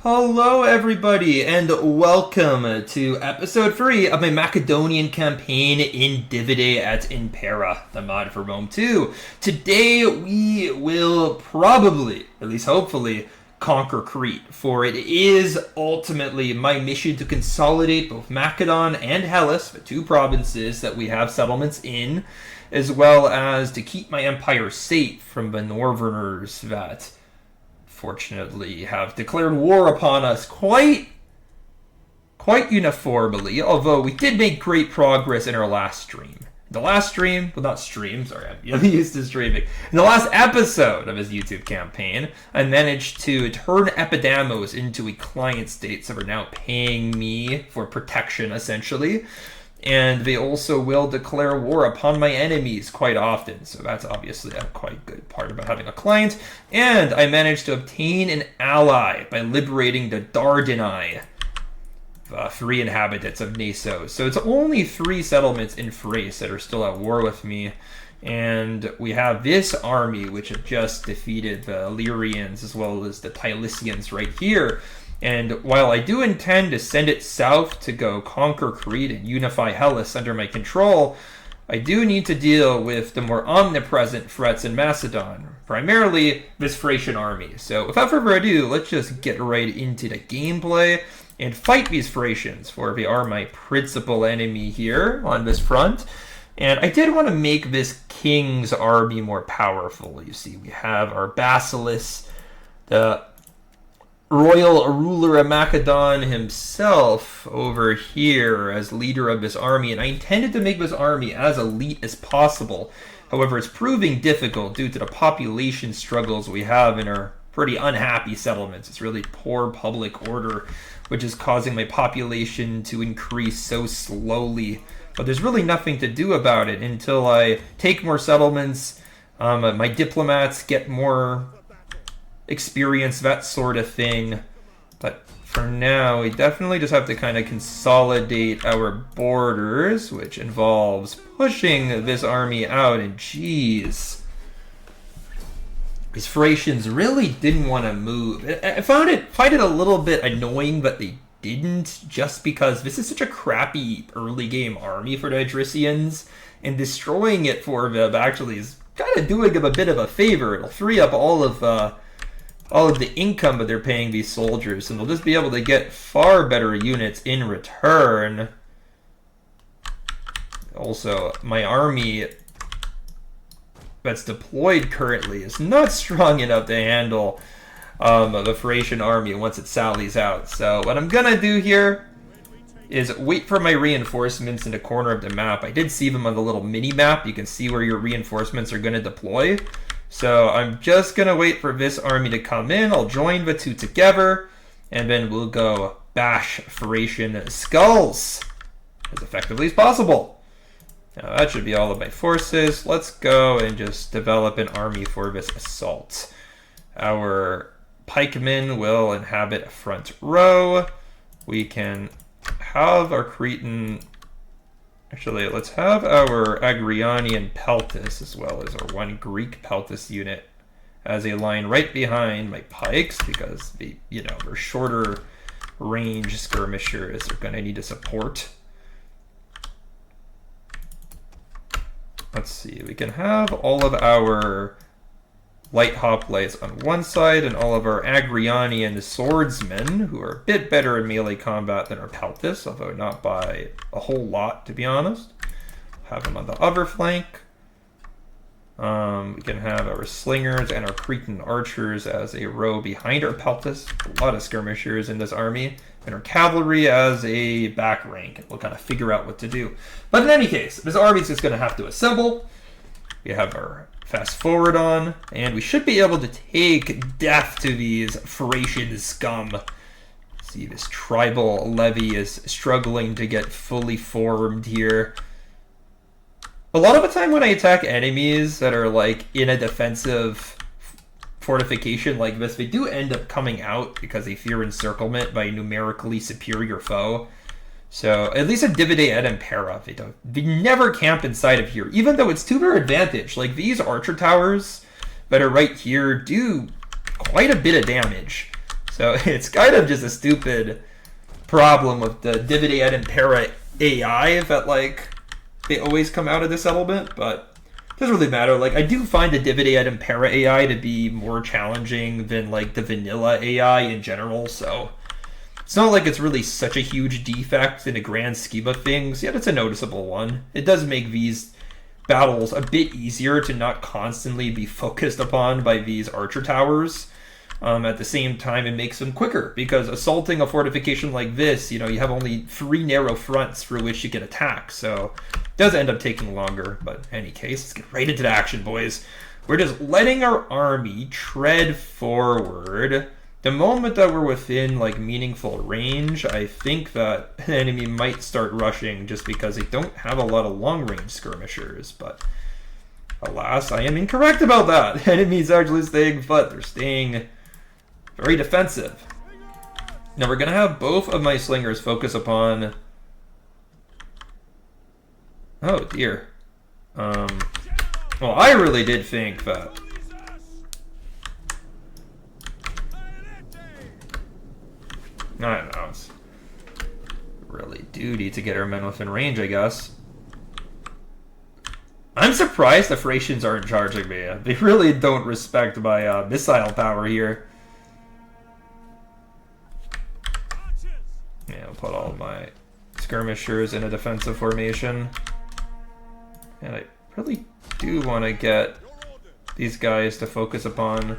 Hello everybody and welcome to episode 3 of my Macedonian campaign in Divide et Impera, the mod for Rome 2. Today we will probably, at least hopefully, conquer Crete, for it is ultimately my mission to consolidate both Macedon and Hellas, the two provinces that we have settlements in, as well as to keep my empire safe from the Northerners that fortunately have declared war upon us quite uniformly, although we did make great progress in our last stream. I'm used to streaming. In the last episode of his YouTube campaign, I managed to turn Epidamos into a client state, so they're now paying me for protection, essentially. And they also will declare war upon my enemies quite often. So that's obviously a quite good part about having a client. And I managed to obtain an ally by liberating the Dardani, the 3 inhabitants of Naso. So it's only 3 settlements in Thrace that are still at war with me. And we have this army, which have just defeated the Illyrians as well as the Tylicians right here. And while I do intend to send it south to go conquer Crete and unify Hellas under my control, I do need to deal with the more omnipresent threats in Macedon, primarily this Thracian army. So without further ado, let's just get right into the gameplay and fight these Thracians, for they are my principal enemy here on this front. And I did want to make this king's army more powerful. You see, we have our Basileus, the royal ruler of Macedon himself over here as leader of this army, and I intended to make this army as elite as possible. However, it's proving difficult due to the population struggles we have in our pretty unhappy settlements. It's really poor public order, which is causing my population to increase so slowly. But there's really nothing to do about it until I take more settlements, my diplomats get more experience, that sort of thing. But for now, we definitely just have to kind of consolidate our borders, which involves pushing this army out. And geez, these Thracians really didn't want to move. I find it a little bit annoying that they didn't, just because this is such a crappy early game army for the Idrisians, and destroying it for them actually is kind of doing them a bit of a favor. It'll free up all of the income that they're paying these soldiers, and they'll just be able to get far better units in return. Also, my army that's deployed currently is not strong enough to handle the Thracian army once it sallies out. So what I'm gonna do here is wait for my reinforcements in the corner of the map. I did see them on the little mini map. You can see where your reinforcements are going to deploy. So I'm just going to wait for this army to come in. I'll join the two together, and then we'll go bash Thracian skulls as effectively as possible. Now that should be all of my forces. Let's go and just develop an army for this assault. Our pikemen will inhabit a front row. We can have our Cretan... Actually, let's have our Agrianian Peltis, as well as our one Greek Peltis unit, as a line right behind my pikes, because they're shorter range skirmishers are going to need to support. Let's see, we can have all of our light hoplites on one side and all of our Agrianian swordsmen, who are a bit better in melee combat than our Peltis, although not by a whole lot, to be honest. Have them on the other flank. We can have our slingers and our Cretan archers as a row behind our Peltis. A lot of skirmishers in this army. And our cavalry as a back rank. And we'll kind of figure out what to do. But in any case, this army is just going to have to assemble. We have our fast forward on, and we should be able to take death to these Thracian scum. See, this tribal levy is struggling to get fully formed here. A lot of the time when I attack enemies that are like in a defensive fortification like this, they do end up coming out because they fear encirclement by a numerically superior foe. So, at least in Divide et Impera, they never camp inside of here, even though it's to their advantage. Like, these archer towers that are right here do quite a bit of damage. So it's kind of just a stupid problem with the Divide et Impera AI that, like, they always come out of this settlement, but it doesn't really matter. Like, I do find the Divide et Impera AI to be more challenging than, like, the vanilla AI in general, so it's not like it's really such a huge defect in a grand scheme of things, yet it's a noticeable one. It does make these battles a bit easier to not constantly be focused upon by these archer towers. At the same time, it makes them quicker, because assaulting a fortification like this, you know, you have only 3 narrow fronts through which you can attack, so it does end up taking longer. But in any case, let's get right into the action, boys. We're just letting our army tread forward. The moment that we're within, like, meaningful range, I think that the enemy might start rushing just because they don't have a lot of long-range skirmishers, but alas, I am incorrect about that. Enemies actually staying put. They're staying very defensive. Now we're going to have both of my slingers focus upon... Oh, dear. Well, I really did think that... I don't know. It's really duty to get our men within range, I guess. I'm surprised the Thracians aren't charging me. They really don't respect my missile power here. Yeah, I'll put all my skirmishers in a defensive formation. And I really do want to get these guys to focus upon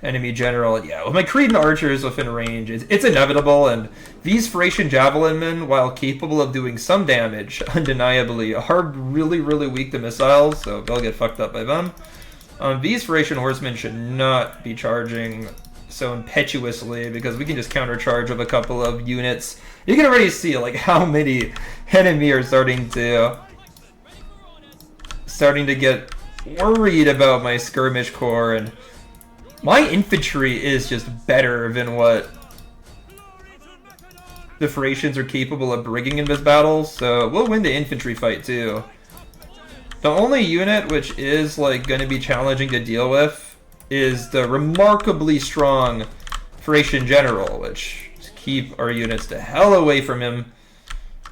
enemy general. Yeah, with my Cretan archers within range, it's inevitable, and these Thracian javelin men, while capable of doing some damage, undeniably, are really, really weak to missiles, so they'll get fucked up by them. These Thracian horsemen should not be charging so impetuously, because we can just countercharge with a couple of units. You can already see, like, how many enemy are starting to get worried about my skirmish corps, and my infantry is just better than what the Thracians are capable of bringing in this battle, so we'll win the infantry fight too. The only unit which is, like, going to be challenging to deal with is the remarkably strong Thracian general, which keep our units the hell away from him.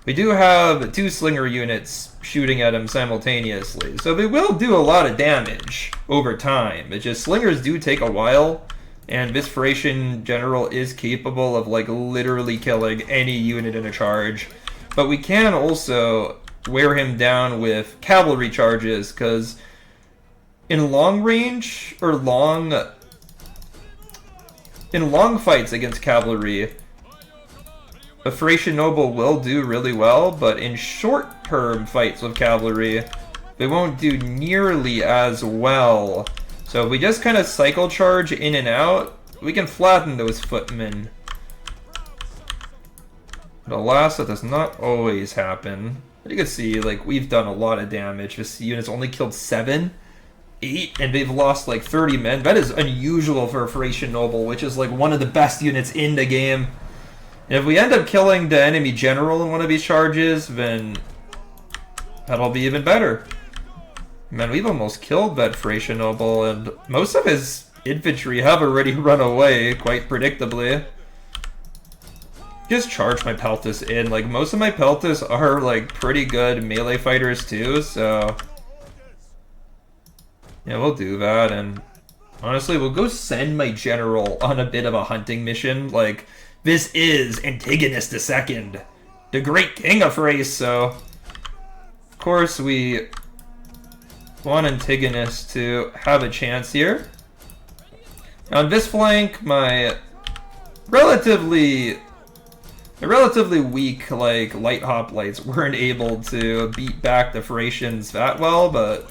We do have 2 slinger units shooting at him simultaneously, so they will do a lot of damage over time. It's just slingers do take a while, and this Thracian general is capable of, like, literally killing any unit in a charge. But we can also wear him down with cavalry charges, because in long range, or long fights against cavalry, a Thracian noble will do really well, but in short-term fights with cavalry, they won't do nearly as well. So if we just kind of cycle charge in and out, we can flatten those footmen. But alas, that does not always happen. But you can see, like, we've done a lot of damage. This unit's only killed 7, 8, and they've lost like 30 men. That is unusual for a Thracian noble, which is like one of the best units in the game. And if we end up killing the enemy general in one of these charges, then that'll be even better. Man, we've almost killed that Thracian noble, and most of his infantry have already run away, quite predictably. Just charge my Peltas in. Like, most of my Peltas are, like, pretty good melee fighters, too, so yeah, we'll do that, and honestly, we'll go send my general on a bit of a hunting mission. Like, this is Antigonus II, the great king of Thrace, so of course we want Antigonus to have a chance here. On this flank, my relatively weak, like, light hoplites weren't able to beat back the Thracians that well, but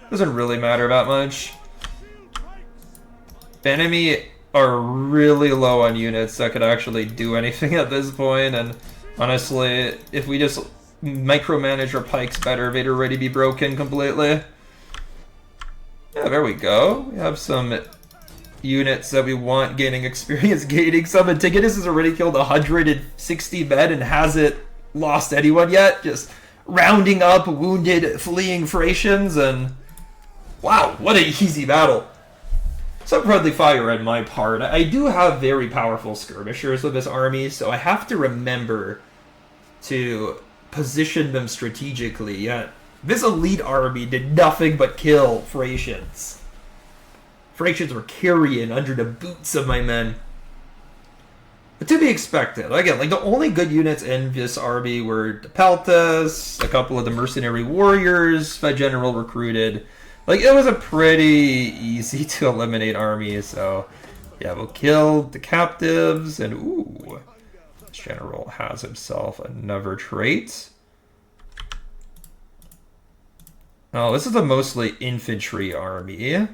doesn't really matter that much. The enemy are really low on units that could actually do anything at this point, and honestly, if we just micromanage our pikes better, they'd already be broken completely. Yeah, there we go. We have some units that we want gaining experience gaining. Some Antigonus has already killed 160 men and hasn't lost anyone yet. Just rounding up wounded, fleeing Thracians, and wow, what an easy battle. some friendly fire on my part. I do have very powerful skirmishers with this army, so I have to remember to position them strategically. Yet this elite army did nothing but kill Thracians. Thracians were carrion under the boots of my men. But to be expected. Again, like the only good units in this army were the Peltas, a couple of the mercenary warriors that General recruited. Like, it was a pretty easy to eliminate army, so yeah, we'll kill the captives, and ooh, this General has himself another trait. Oh, this is a mostly infantry army,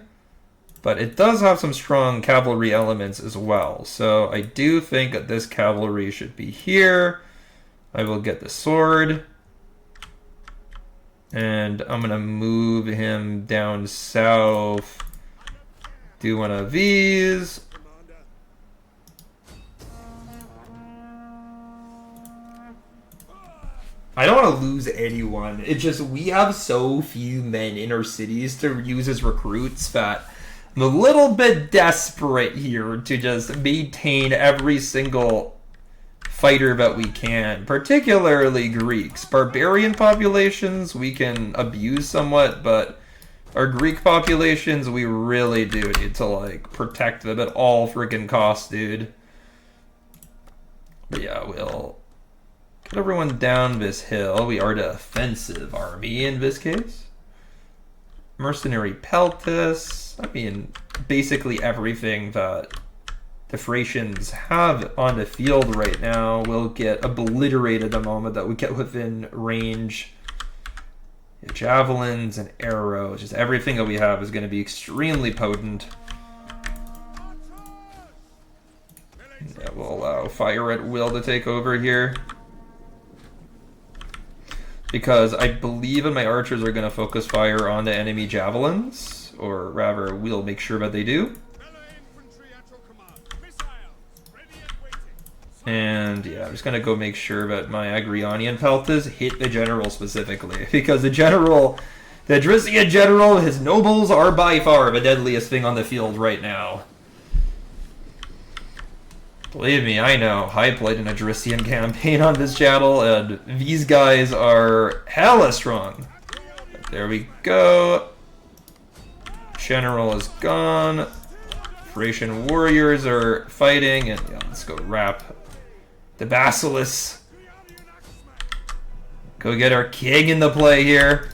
but it does have some strong cavalry elements as well. So I do think that this cavalry should be here. I will get the sword. And I'm going to move him down south. Do one of these. I don't want to lose anyone. It's just we have so few men in our cities to use as recruits that I'm a little bit desperate here to just maintain every single fighter that we can, particularly Greeks. Barbarian populations we can abuse somewhat, but our Greek populations we really do need to like protect them at all freaking costs, dude. But yeah, we'll get everyone down this hill. We are the offensive army in this case. Mercenary Peltas. I mean, basically everything that the Thracians have on the field right now will get obliterated the moment that we get within range. Javelins and arrows, just everything that we have is going to be extremely potent. Yeah, we'll allow fire at will to take over here. Because I believe my archers are going to focus fire on the enemy javelins, or rather, we'll make sure that they do. And yeah, I'm just going to go make sure that my Agrionian Peltas hit the general specifically. Because the general, the Adrician general, his nobles are by far the deadliest thing on the field right now. Believe me, I know. I played an Adrician campaign on this channel, and these guys are hella strong. There we go. General is gone. Thracian warriors are fighting, and yeah, let's go wrap the Basilisk. Go get our king in the play here.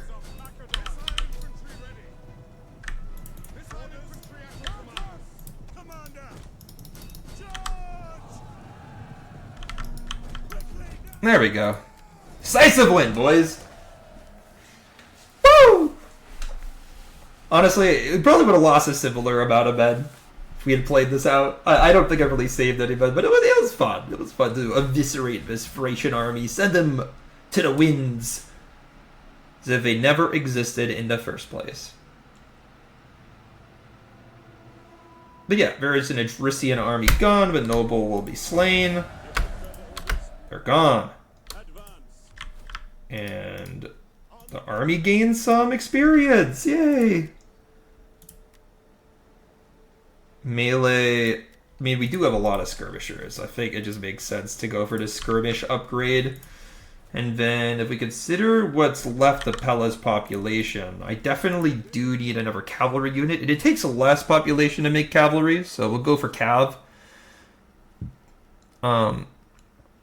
There we go. Decisive win, boys. Woo! Honestly, it probably would have lost a similar amount of men if we had played this out. I don't think I really saved anybody, but it was fun. It was fun to eviscerate this Thracian army, send them to the winds as if they never existed in the first place. But yeah, there is an Adrician army gone, but noble will be slain. They're gone. And the army gains some experience. Yay! Melee. I mean, we do have a lot of skirmishers. I think it just makes sense to go for the skirmish upgrade. And then if we consider what's left of Pella's population, I definitely do need another cavalry unit. And it takes less population to make cavalry, so we'll go for cav.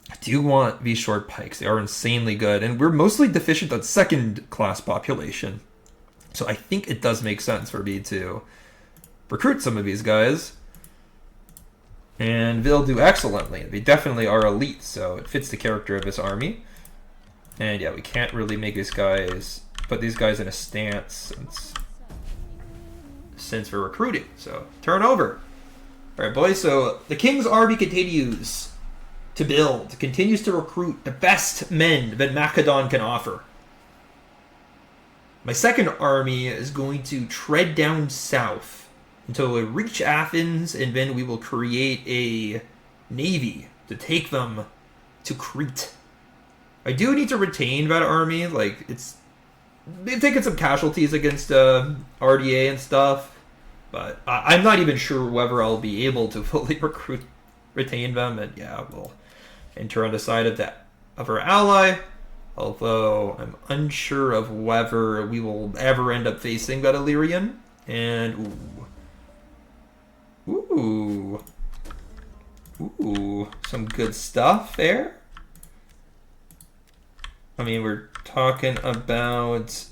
I do want these short pikes. They are insanely good. And we're mostly deficient on second class population. So I think it does make sense for me to recruit some of these guys. And they'll do excellently. They definitely are elite, so it fits the character of this army. And yeah, we can't really make these guys, put these guys in a stance since we're recruiting. So turn over. Alright, boys, so the King's army continues to build, continues to recruit the best men that Macedon can offer. My second army is going to tread down south until we reach Athens, and then we will create a navy to take them to Crete. I do need to retain that army. Like, they've taken some casualties against RDA and stuff, but I'm not even sure whether I'll be able to fully retain them, and yeah, we'll enter on the side of our ally, although I'm unsure of whether we will ever end up facing that Illyrian, and ooh, some good stuff there. I mean, we're talking about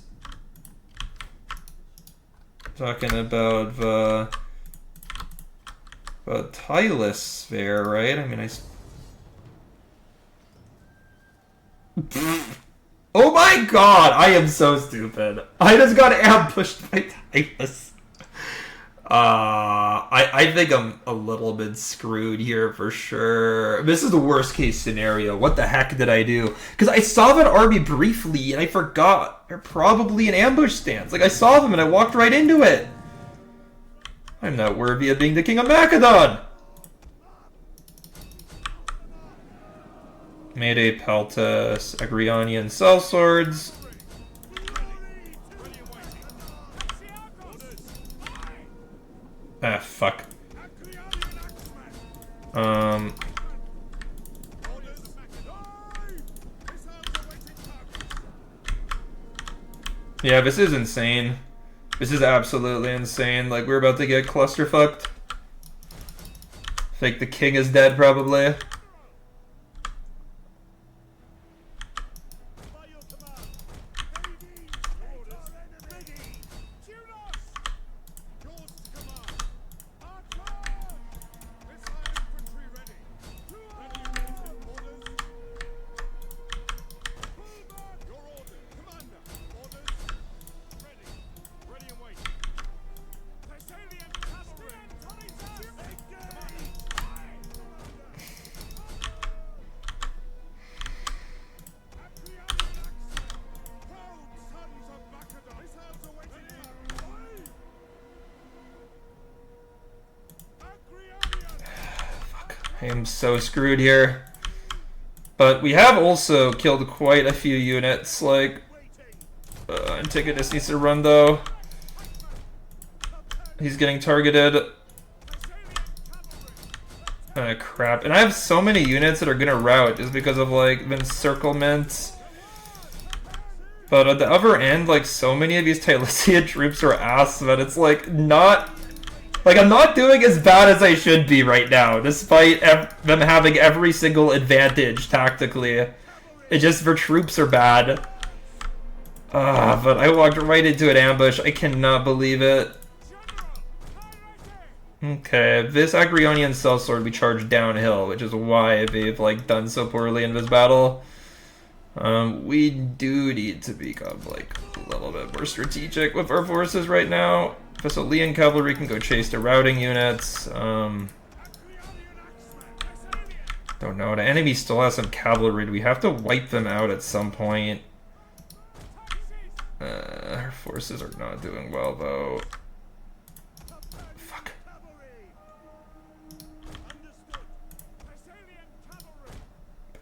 the Tylus there, right? I mean, oh my god, I am so stupid. I just got ambushed by Tylus. I think I'm a little bit screwed here for sure. This is the worst case scenario. What the heck did I do? Because I saw that army briefly and I forgot they're probably in ambush stance. Like, I saw them and I walked right into it. I'm not worthy of being the king of Macedon. Mayday, Peltas, Agrionian sellswords. Ah, fuck. Yeah, this is insane. This is absolutely insane. Like, we're about to get clusterfucked. Like, the king is dead, probably. I am so screwed here. But we have also killed quite a few units. Like, Antigonus needs to run though. He's getting targeted. Crap. And I have so many units that are gonna rout just because of, like, the encirclement. But at the other end, like, so many of these Tylesian troops are ass that it's, like, not... Like, I'm not doing as bad as I should be right now, despite them having every single advantage tactically. It just, their troops are bad. But I walked right into an ambush. I cannot believe it. Okay, this Agrionian sellsword we charged downhill, which is why they've, like, done so poorly in this battle. We do need to become, like, a little bit more strategic with our forces right now. Thessalian cavalry can go chase the routing units. Don't know. The enemy still has some cavalry. Do we have to wipe them out at some point? Our forces are not doing well, though. Fuck.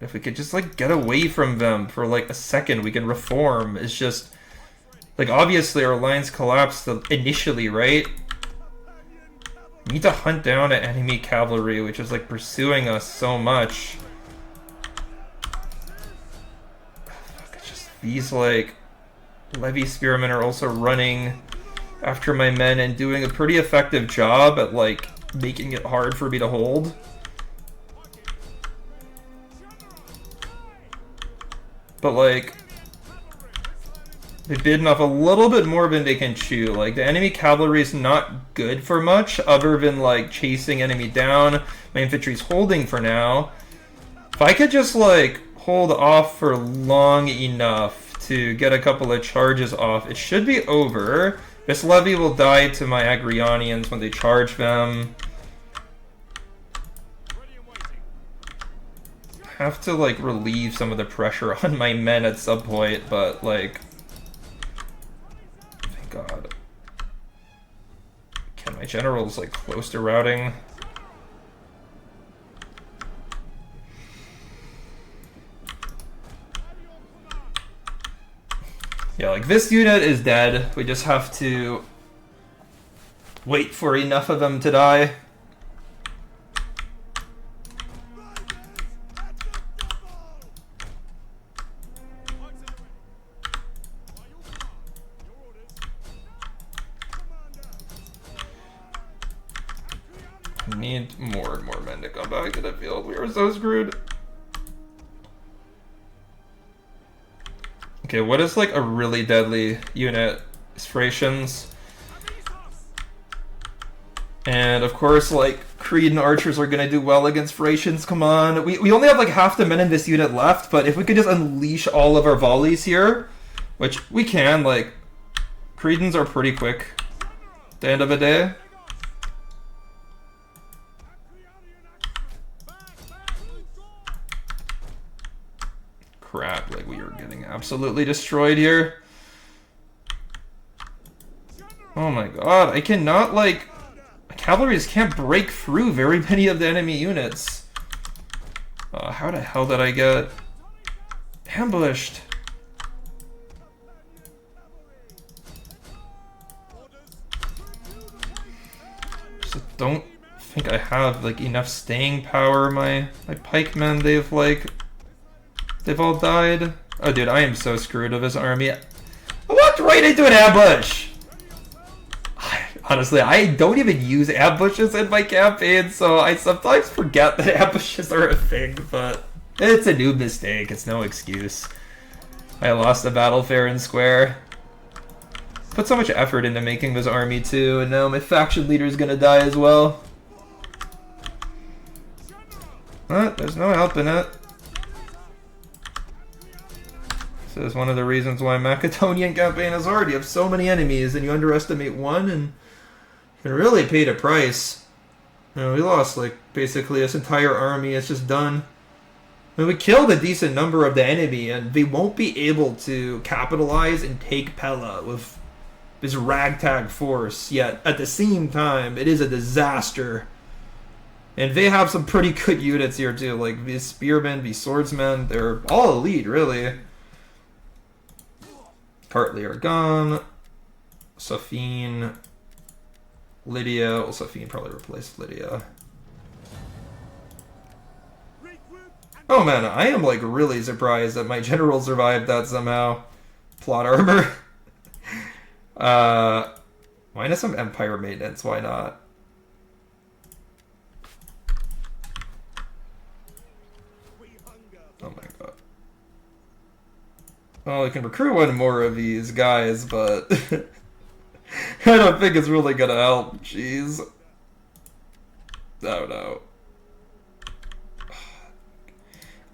If we could just, like, get away from them for, like, a second, we can reform. It's just... Like, obviously our lines collapsed initially, right? We need to hunt down an enemy cavalry, which is, like, pursuing us so much. It's just these, like, levy spearmen are also running after my men and doing a pretty effective job at, like, making it hard for me to hold. But, like... They've bitten off a little bit more than they can chew. Like, the enemy cavalry is not good for much, other than, like, chasing enemy down. My infantry's holding for now. If I could just, like, hold off for long enough to get a couple of charges off, it should be over. This levy will die to my Agrionians when they charge them. I have to, like, relieve some of the pressure on my men at some point, but, like... God. Can my generals, like, close to routing? Yeah, like, this unit is dead. We just have to wait for enough of them to die. I need more and more men to come back to the field. We are so screwed. Okay, what is like a really deadly unit? Thracians. And of course, like, Cretan archers are gonna do well against Thracians. Come on. We only have like half the men in this unit left, but if we could just unleash all of our volleys here, which we can, like, Cretans are pretty quick at the end of the day. Crap, like, we are getting absolutely destroyed here. Oh my god, I cannot, like... Cavalry just can't break through very many of the enemy units. How the hell did I get ambushed? Just don't think I have, like, enough staying power. My pikemen, they've all died. Oh, dude, I am so screwed of his army. I walked right into an ambush! Honestly, I don't even use ambushes in my campaign, so I sometimes forget that ambushes are a thing, but it's a new mistake. It's no excuse. I lost the battle fair and square. Put so much effort into making this army, too, and now my faction leader is gonna die as well. But there's no helping it. This is one of the reasons why Macedonian Campaign is hard. You have so many enemies, and you underestimate one, and you can really pay the price. You know, we lost, like, basically this entire army. It's just done. I mean, we killed a decent number of the enemy, and they won't be able to capitalize and take Pella with this ragtag force. Yet, at the same time, it is a disaster. And they have some pretty good units here, too. Like, these spearmen, these swordsmen, they're all elite, really. Partly are gone. Safine. Lydia. Well, Safine probably replaced Lydia. Oh man, I am like really surprised that my general survived that somehow. Plot armor. Minus some empire maintenance, why not? Oh my god. Well, I can recruit one more of these guys, but I don't think it's really gonna help. Jeez. Oh no.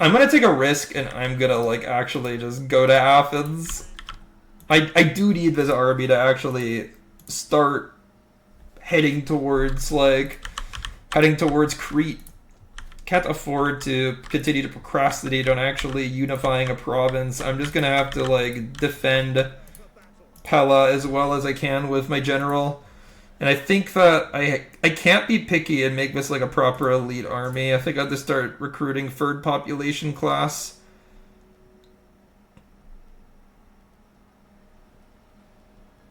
I'm gonna take a risk and I'm gonna like actually just go to Athens. I do need this army to actually start heading towards Crete. Can't afford to continue to procrastinate on actually unifying a province. I'm just gonna have to like defend Pella as well as I can with my general. And I think that I can't be picky and make this like a proper elite army. I think I have to start recruiting third population class.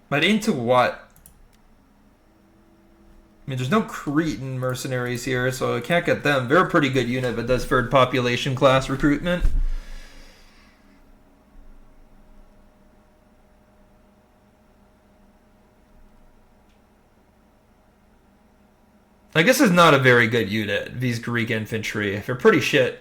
But into what? I mean, there's no Cretan mercenaries here, so I can't get them. They're a pretty good unit that does third population class recruitment. I guess it's not a very good unit, these Greek infantry. They're pretty shit.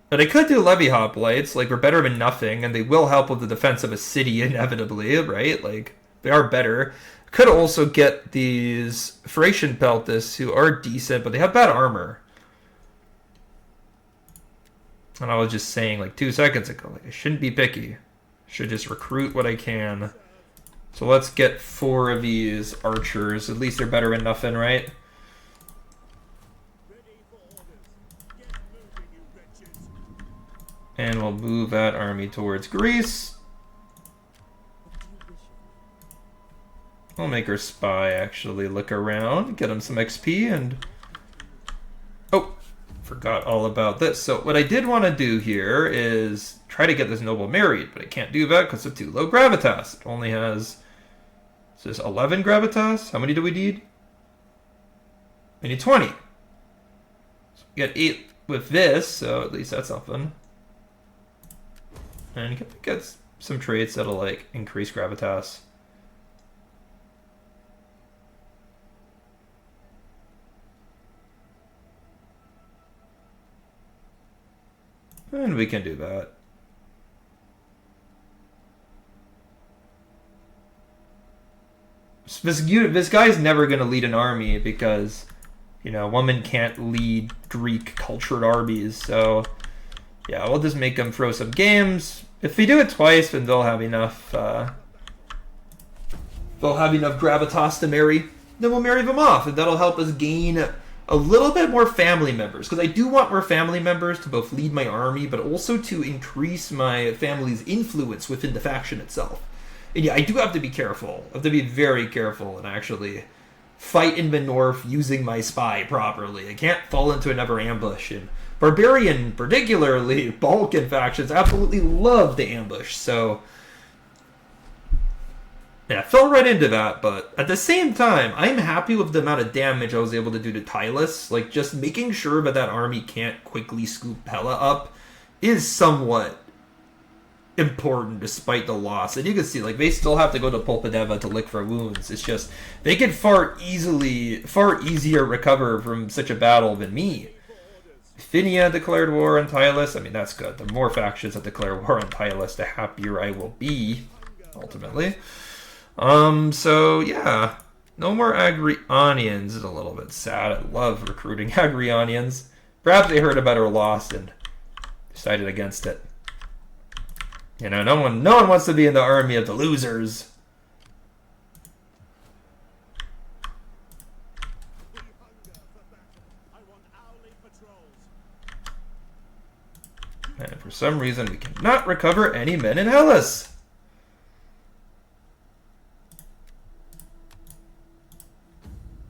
But I could do levy hoplites, like, they're better than nothing, and they will help with the defense of a city inevitably, right? Like, they are better. Could also get these Thracian Peltis, who are decent, but they have bad armor. And I was just saying, like, 2 seconds ago, like, I shouldn't be picky. I should just recruit what I can. So let's get 4 of these archers. At least they're better than nothing, right? And we'll move that army towards Greece. We'll make our spy actually look around, get him some XP, and... Oh, forgot all about this. So what I did want to do here is try to get this noble married, but I can't do that because of too low gravitas. It only has... Is this 11 gravitas? How many do we need? We need 20. So we got 8 with this, so at least that's something. And you can get some traits that'll like increase gravitas. And we can do that. This guy's never going to lead an army because, you know, a woman can't lead Greek cultured armies. So, yeah, we'll just make them throw some games. If we do it twice, then they'll have enough. They'll have enough gravitas to marry. Then we'll marry them off, and that'll help us gain a little bit more family members. Because I do want more family members to both lead my army, but also to increase my family's influence within the faction itself. And yeah, I do have to be careful. I have to be very careful and actually fight in the north using my spy properly. I can't fall into another ambush. And barbarian, particularly Balkan factions, absolutely love the ambush. So yeah, I fell right into that. But at the same time, I'm happy with the amount of damage I was able to do to Tylus. Like, just making sure that that army can't quickly scoop Pella up is somewhat important despite the loss. And you can see, like, they still have to go to Pulpadeva to lick for wounds. It's just they can far easier recover from such a battle than me. Bithynia declared war on Tylus. I mean, that's good. The more factions that declare war on Tylus, the happier I will be, ultimately. So yeah, no more Agrionians is a little bit sad. I love recruiting Agrionians. Perhaps they heard about our loss and decided against it. You know, no one wants to be in the army of the losers. And for some reason, we cannot recover any men in Hellas.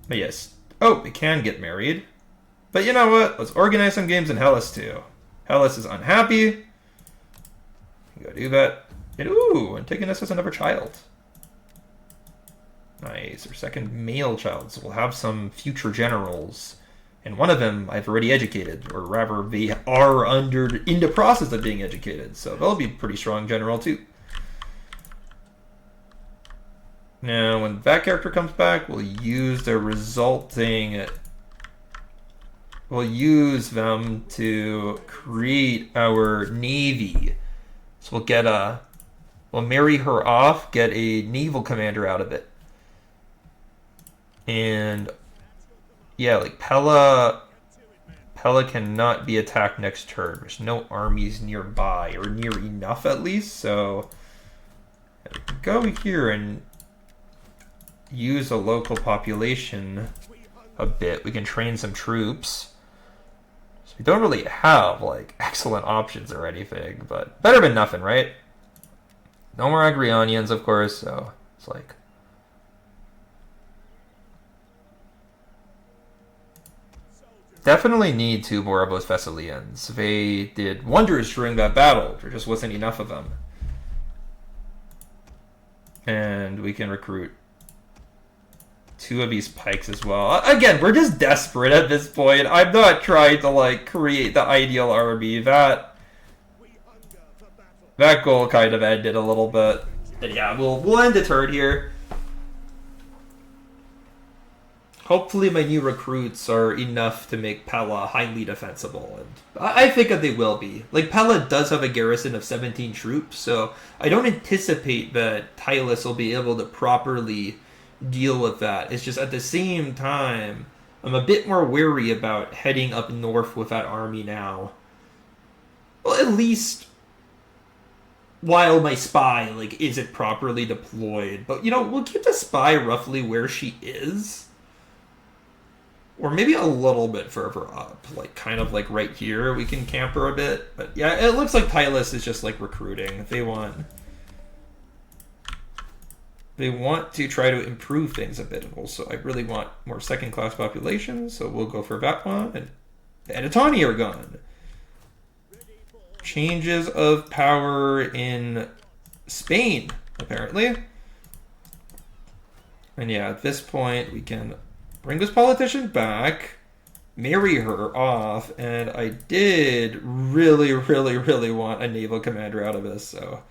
But yes. Oh, we can get married. But you know what? Let's organize some games in Hellas too. Hellas is unhappy. Go do that. And ooh, Antigonus has another child. Nice. Our second male child. So we'll have some future generals. And one of them I've already educated. Or rather, they are in the process of being educated. So they'll be a pretty strong general too. Now, when that character comes back, we'll use their resulting... We'll use them to create our navy. So we'll get we'll marry her off, get a naval commander out of it. And yeah, like Pella cannot be attacked next turn. There's no armies nearby, or near enough at least. So we can go here and use a local population a bit. We can train some troops. So we don't really have like excellent options or anything, but better than nothing, right? No more Agrionians, of course, so it's like definitely need 2 more of those Thessalians. They did wonders during that battle. There just wasn't enough of them. And we can recruit 2 of these pikes as well. Again, we're just desperate at this point. I'm not trying to like create the ideal army. That goal kind of ended a little bit. But yeah, we'll end the turn here. Hopefully my new recruits are enough to make Pella highly defensible. And I think that they will be. Like, Pella does have a garrison of 17 troops, so I don't anticipate that Tylus will be able to properly deal with that. It's just at the same time, I'm a bit more wary about heading up north with that army now. Well, at least while my spy like isn't properly deployed. But you know, we'll keep the spy roughly where she is. Or maybe a little bit further up, like kind of like right here, we can camp her a bit. But yeah, it looks like Tylus is just like recruiting. They want to try to improve things a bit. And also, I really want more second-class population, so we'll go for that one. And Anatoni are gone. Changes of power in Spain, apparently. And yeah, at this point, we can bring this politician back, marry her off, and I did really, really, really want a naval commander out of this, so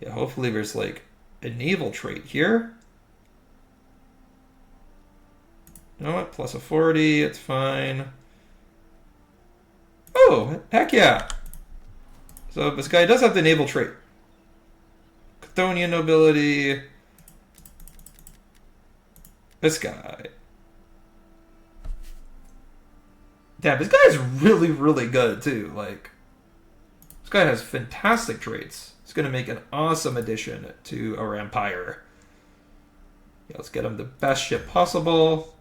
yeah, hopefully there's like a naval trait here. You know what? Plus a 40, it's fine. Oh, heck yeah. So this guy does have the naval trait. Chthonian nobility. This guy. Damn, this guy is really, really good too. Like, this guy has fantastic traits. He's going to make an awesome addition to our empire. Yeah, let's get him the best ship possible.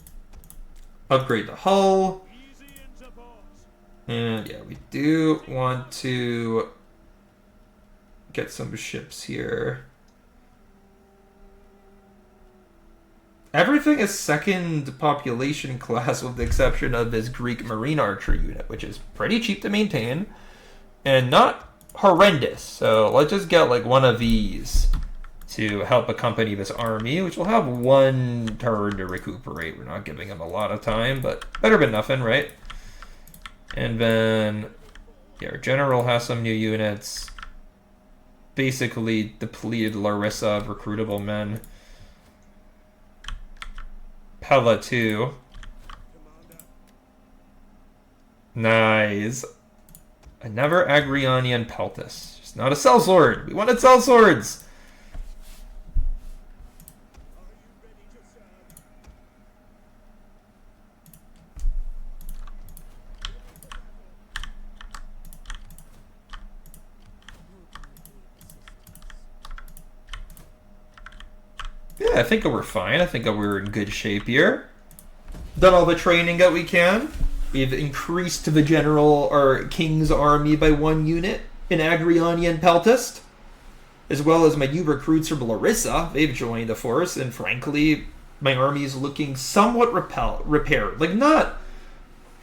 Upgrade the hull. And yeah, we do want to get some ships here. Everything is second population class with the exception of this Greek Marine Archer unit, which is pretty cheap to maintain and not horrendous. So let's just get like one of these to help accompany this army, which will have one turn to recuperate. We're not giving them a lot of time, but better than nothing, right? And then, yeah, our general has some new units. Basically depleted Larissa of recruitable men. Pella too. Nice. Another Agrianian Peltis. Just not a sellsword. We wanted sellswords. Yeah, I think we're fine. I think we're in good shape here. Done all the training that we can. We've increased the general or king's army by 1 unit in Agrianian Peltist, as well as my new recruits from Larissa. They've joined the force, and frankly, my army is looking somewhat repaired. Like, not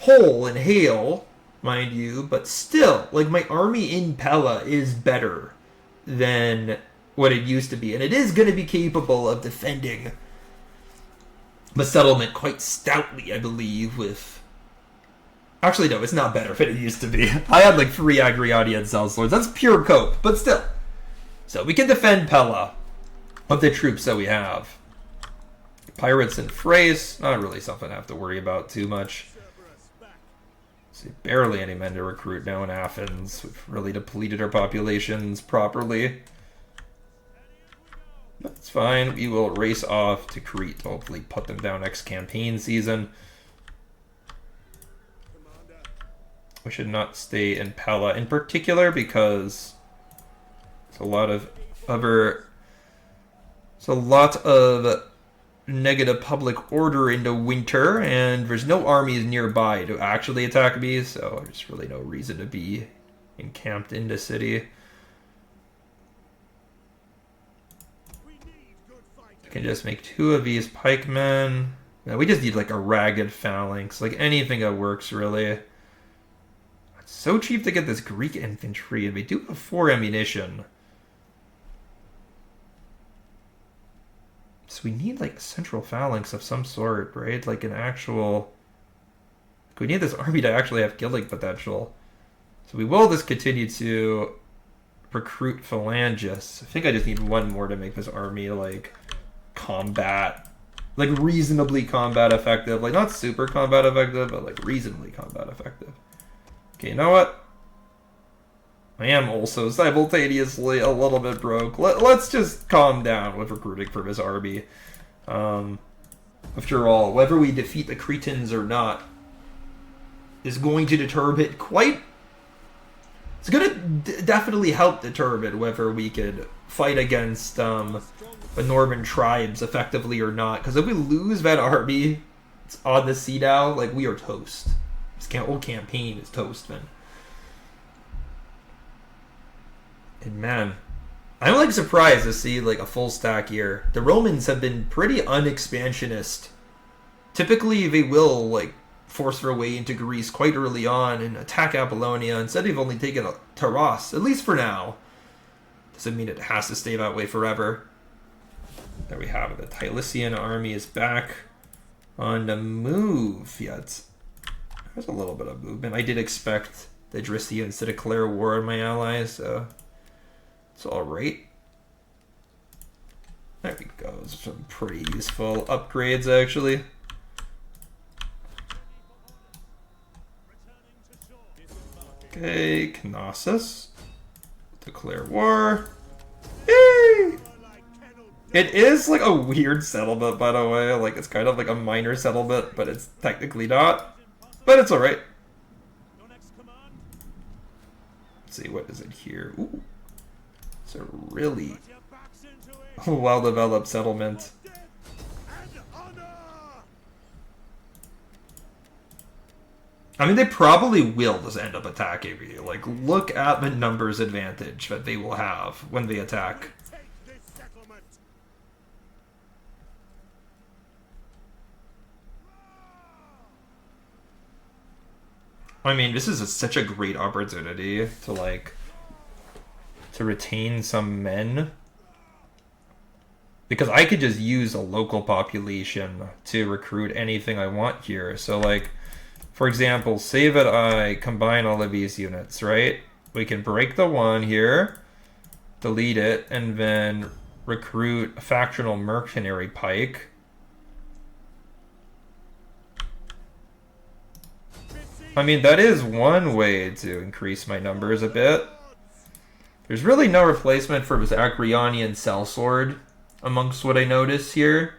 whole and hale, mind you, but still, like, my army in Pella is better than what it used to be, and it is going to be capable of defending the settlement quite stoutly, I believe, with... Actually, no, it's not better than it used to be. I had like 3 Agrianian sellswords. That's pure cope, but still. So we can defend Pella with the troops that we have. Pirates and Thrace, not really something I have to worry about too much. See, barely any men to recruit now in Athens. We've really depleted our populations properly. That's fine. We will race off to Crete. Hopefully put them down next campaign season. We should not stay in Pella in particular because there's a lot of negative public order into winter, and there's no armies nearby to actually attack me, so there's really no reason to be encamped in the city. Can just make 2 of these pikemen. Now we just need like a ragged phalanx, like anything that works really. It's so cheap to get this Greek infantry, and we do have 4 ammunition. So we need like a central phalanx of some sort, right? Like an actual... We need this army to actually have killing potential. So we will just continue to recruit phalangists. I think I just need 1 more to make this army like combat, like reasonably combat effective, like not super combat effective, but like reasonably combat effective. Okay, you know what? I am also simultaneously a little bit broke. Let's just calm down with recruiting for this army. After all, whether we defeat the Cretans or not is going to determine quite... It's going to definitely help determine whether we could fight against the Northern tribes effectively or not. Because if we lose that army on the sea now, like, we are toast. This whole campaign is toast, man. And man, I'm like surprised to see like a full stack here. The Romans have been pretty unexpansionist. Typically, they will like force their way into Greece quite early on and attack Apollonia. Instead, they've only taken Taras, at least for now. Doesn't mean it has to stay that way forever. There we have it. The Tylician army is back. On the move, yeah, there's a little bit of movement. I did expect the Drisians to declare war on my allies, so it's alright. There we go. Some pretty useful upgrades, actually. Okay, Knossos. Declare war. Yay! It is like a weird settlement, by the way. Like, it's kind of like a minor settlement, but it's technically not. But it's alright. Let's see, what is it here? Ooh. It's a really well-developed settlement. I mean, they probably will just end up attacking me. Like, look at the numbers advantage that they will have when they attack. I mean, this is such a great opportunity to, like, to retain some men. Because I could just use a local population to recruit anything I want here. So, like, for example, say that I combine all of these units, right? We can break the one here, delete it, and then recruit a factional mercenary pike. I mean, that is one way to increase my numbers a bit. There's really no replacement for this Acreonian sellsword amongst what I notice here.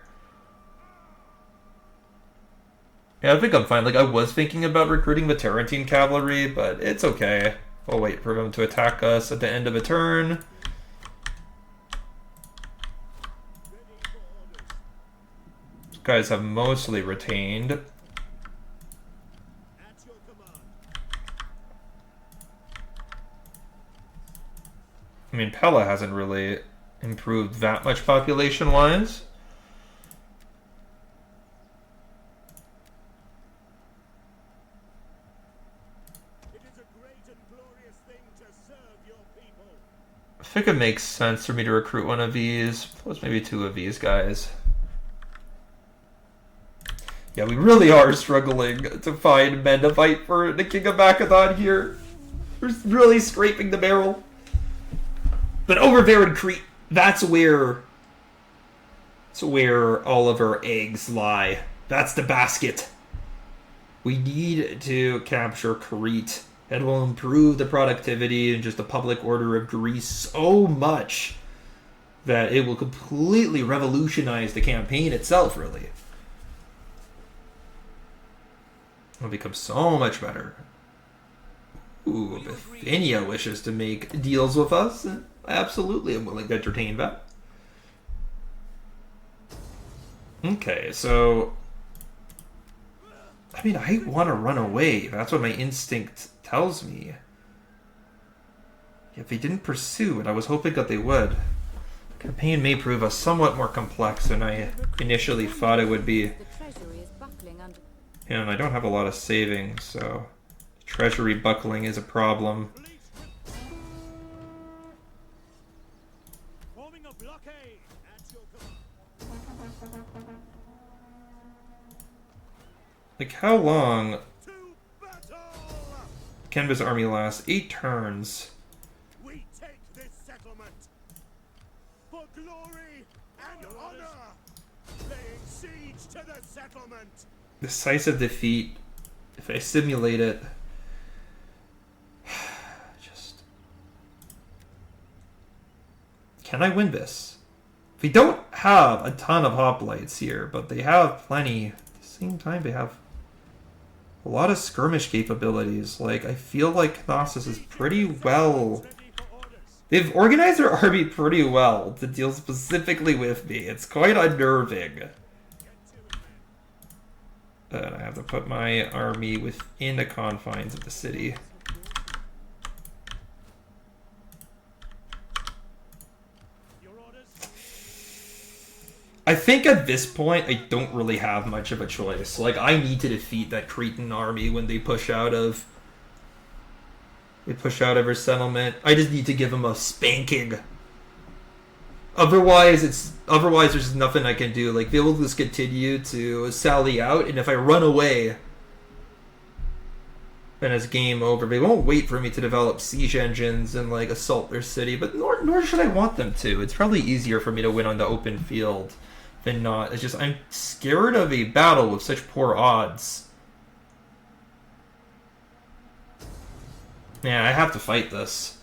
Yeah, I think I'm fine. Like, I was thinking about recruiting the Tarentine cavalry, but it's okay. We'll wait for them to attack us at the end of a turn. These guys have mostly retained. I mean, Pella hasn't really improved that much population-wise. I think it makes sense for me to recruit one of these, plus maybe two of these guys. Yeah, we really are struggling to find men to fight for the King of Macedon here. We're really scraping the barrel. But over there in Crete, that's where all of our eggs lie. That's the basket. We need to capture Crete. It will improve the productivity and just the public order of Greece so much that it will completely revolutionize the campaign itself, really. It'll become so much better. Ooh, Bithynia wishes to make deals with us. Absolutely, I'm willing to entertain that. Okay, so... I mean, I want to run away. That's what my instinct tells me. Yet they didn't pursue, and I was hoping that they would. The campaign may prove a somewhat more complex than I initially thought it would be. And I don't have a lot of savings, so... Treasury buckling is a problem. Like, how long can this army last? 8 turns. We take this settlement for glory and honor, laying siege to the settlement. Decisive defeat. If I simulate it, just can I win this? We don't have a ton of hoplites here, but they have plenty. At the same time, they have a lot of skirmish capabilities. Like, I feel like Knossos is pretty well... They've organized their army pretty well to deal specifically with me. It's quite unnerving. And I have to put my army within the confines of the city. I think at this point, I don't really have much of a choice. Like, I need to defeat that Cretan army when they push out of... their settlement. I just need to give them a spanking. Otherwise, there's just nothing I can do. Like, they will just continue to sally out, and if I run away, then it's game over. They won't wait for me to develop siege engines and like assault their city, but nor should I want them to. It's probably easier for me to win on the open field than not. It's just I'm scared of a battle with such poor odds. Yeah, I have to fight this.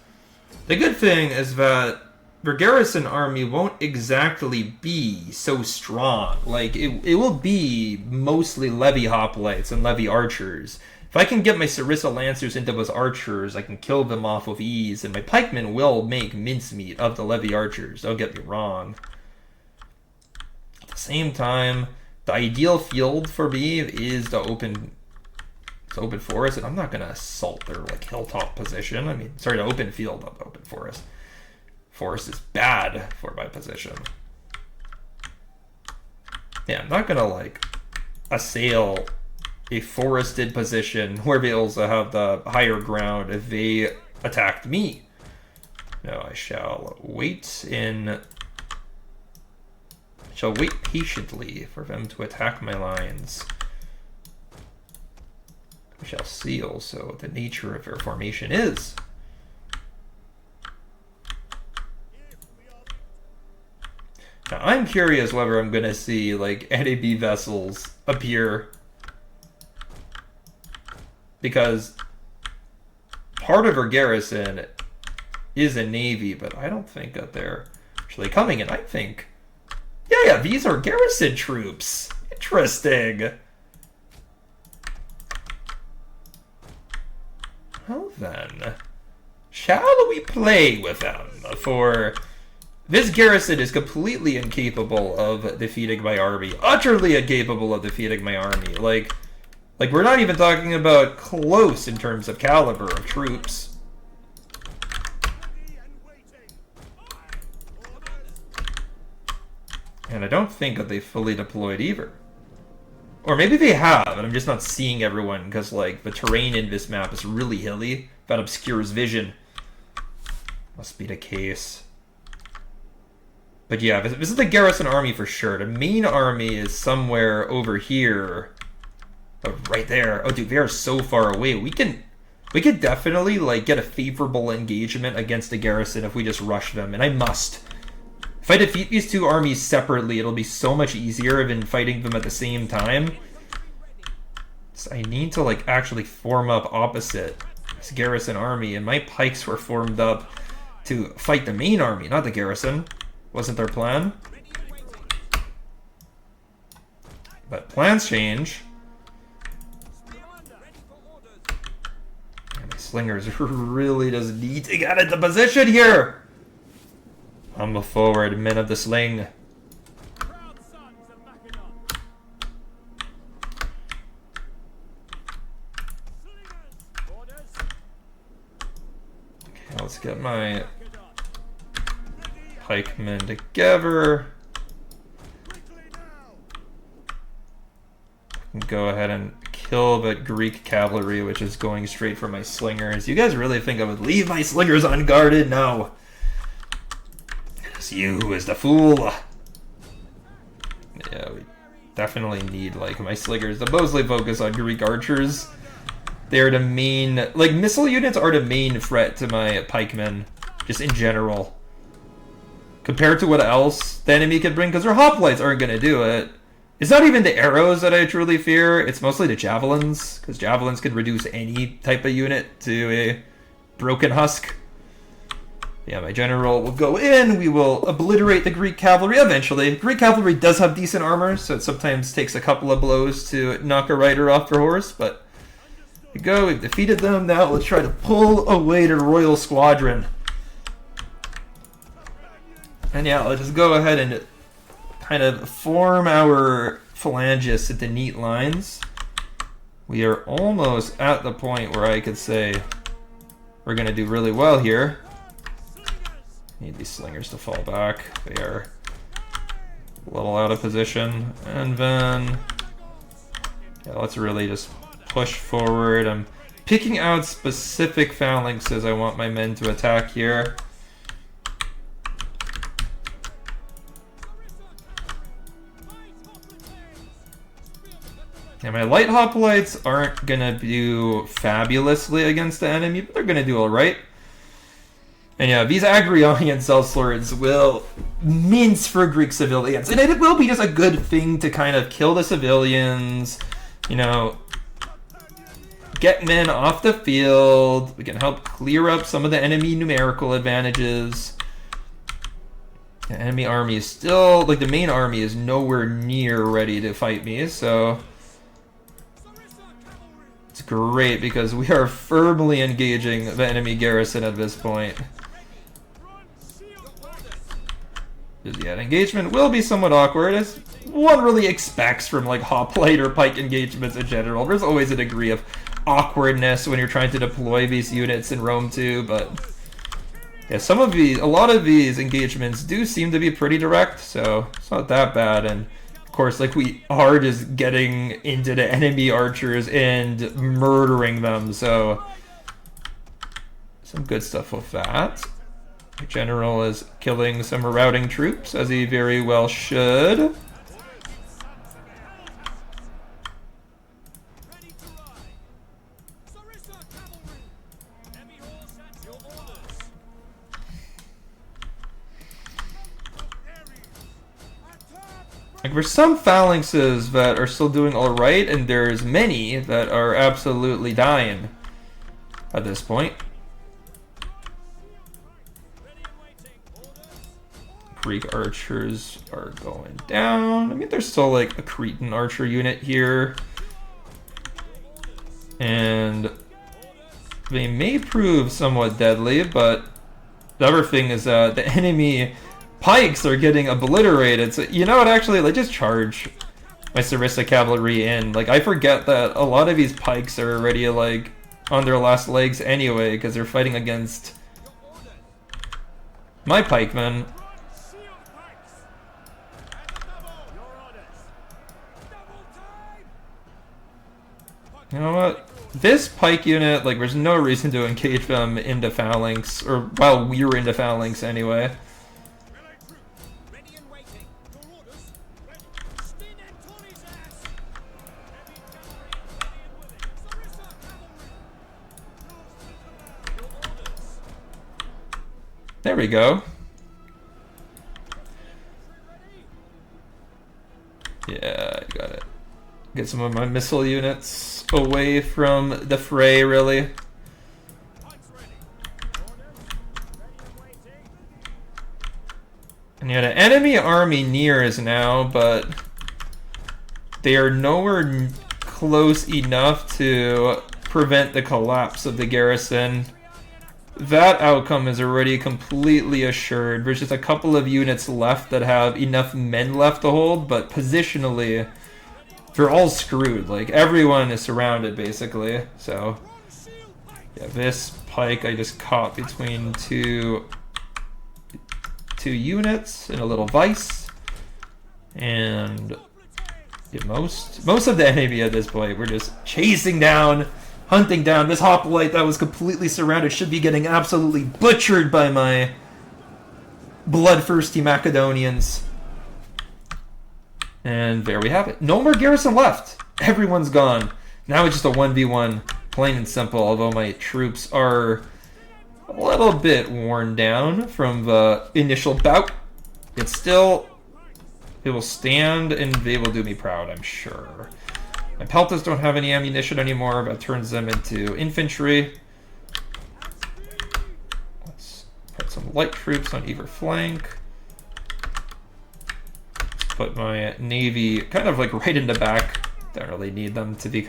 The good thing is that their garrison army won't exactly be so strong. Like, it will be mostly levy hoplites and levy archers. If I can get my Sarissa Lancers into those archers, I can kill them off with ease, and my pikemen will make mincemeat of the levy archers, don't get me wrong. At the same time, the ideal field for me is the open forest, and I'm not going to assault their like hilltop position. I mean, sorry, the open field, not the open forest. Forest is bad for my position. Yeah, I'm not going to like assail a forested position where they also have the higher ground if they attacked me. No, I shall wait patiently for them to attack my lines. We shall see also what the nature of their formation is. Now, I'm curious whether I'm going to see like NAB vessels appear, because part of her garrison is a navy, but I don't think that they're actually coming in. I think, yeah, these are garrison troops. Interesting. Well then, shall we play with them? For this garrison is completely incapable of defeating my army. Utterly incapable of defeating my army. Like we're not even talking about close in terms of caliber of troops. And I don't think that they fully deployed either. Or maybe they have, and I'm just not seeing everyone because like the terrain in this map is really hilly. That obscures vision. Must be the case. But yeah, this is the garrison army for sure. The main army is somewhere over here. Oh, right there. Oh, dude, they are so far away. We could definitely like get a favorable engagement against the garrison if we just rush them, and I must. If I defeat these two armies separately, it'll be so much easier than fighting them at the same time. So I need to like actually form up opposite this garrison army, and my pikes were formed up to fight the main army, not the garrison. Wasn't their plan. But plans change. And my slingers really does need to get into position here. On the forward, men of the sling. Okay, let's get my pikemen together. Go ahead and kill the Greek cavalry, which is going straight for my slingers. You guys really think I would leave my slingers unguarded? No. It's you who is the fool. Yeah, we definitely need like my slingers to mostly focus on Greek archers. They're the main, like missile units are the main threat to my pikemen, just in general. Compared to what else the enemy could bring, because their hoplites aren't going to do it. It's not even the arrows that I truly fear, it's mostly the javelins, because javelins could reduce any type of unit to a broken husk. Yeah, my general will go in, we will obliterate the Greek cavalry eventually. Greek cavalry does have decent armor, so it sometimes takes a couple of blows to knock a rider off their horse, but we go, we've defeated them, now let's try to pull away the royal squadron. And yeah, let's just go ahead and kind of form our phalanges into neat lines. We are almost at the point where I could say we're going to do really well here. Need these slingers to fall back. They are a little out of position. And then, yeah, let's really just push forward. I'm picking out specific phalanxes I want my men to attack here. Yeah, my light hoplites aren't gonna do fabulously against the enemy, but they're gonna do alright. And yeah, these Agrionian sellswords will mince for Greek civilians. And it will be just a good thing to kind of kill the civilians, you know, get men off the field. We can help clear up some of the enemy numerical advantages. The enemy army is still, like, the main army is nowhere near ready to fight me, so it's great because we are firmly engaging the enemy garrison at this point. Yeah, engagement will be somewhat awkward, as one really expects from, like, hoplite or pike engagements in general. There's always a degree of awkwardness when you're trying to deploy these units in Rome too, but yeah, a lot of these engagements do seem to be pretty direct, so it's not that bad. And of course, like, we are just getting into the enemy archers and murdering them, so some good stuff with that. The general is killing some routing troops, as he very well should. Like, there's some phalanxes that are still doing alright, and there's many that are absolutely dying at this point. Greek archers are going down. I mean, there's still, like, a Cretan archer unit here. And they may prove somewhat deadly, but the other thing is that the enemy pikes are getting obliterated. So, you know what, actually, like, just charge my Sarissa cavalry in. Like, I forget that a lot of these pikes are already, like, on their last legs anyway, because they're fighting against my pikemen. You know what? This pike unit, like, there's no reason to engage them into phalanx, or while we're into phalanx anyway. There we go. Yeah, I got it. Get some of my missile units away from the fray, really. And yeah, the enemy army nears now, but they are nowhere close enough to prevent the collapse of the garrison. That outcome is already completely assured. There's just a couple of units left that have enough men left to hold, but positionally, they're all screwed. Like, everyone is surrounded, basically. So, yeah, this pike I just caught between two units in a little vice. And yeah, most of the enemy at this point, we're just chasing down, hunting down. This hoplite that was completely surrounded should be getting absolutely butchered by my bloodthirsty Macedonians. And there we have it. No more garrison left. Everyone's gone. Now it's just a 1v1, plain and simple, although my troops are a little bit worn down from the initial bout. It's still, it will stand and they will do me proud, I'm sure. My peltas don't have any ammunition anymore, but turns them into infantry. Let's put some light troops on either flank. Put my navy kind of like right in the back. Don't really need them to be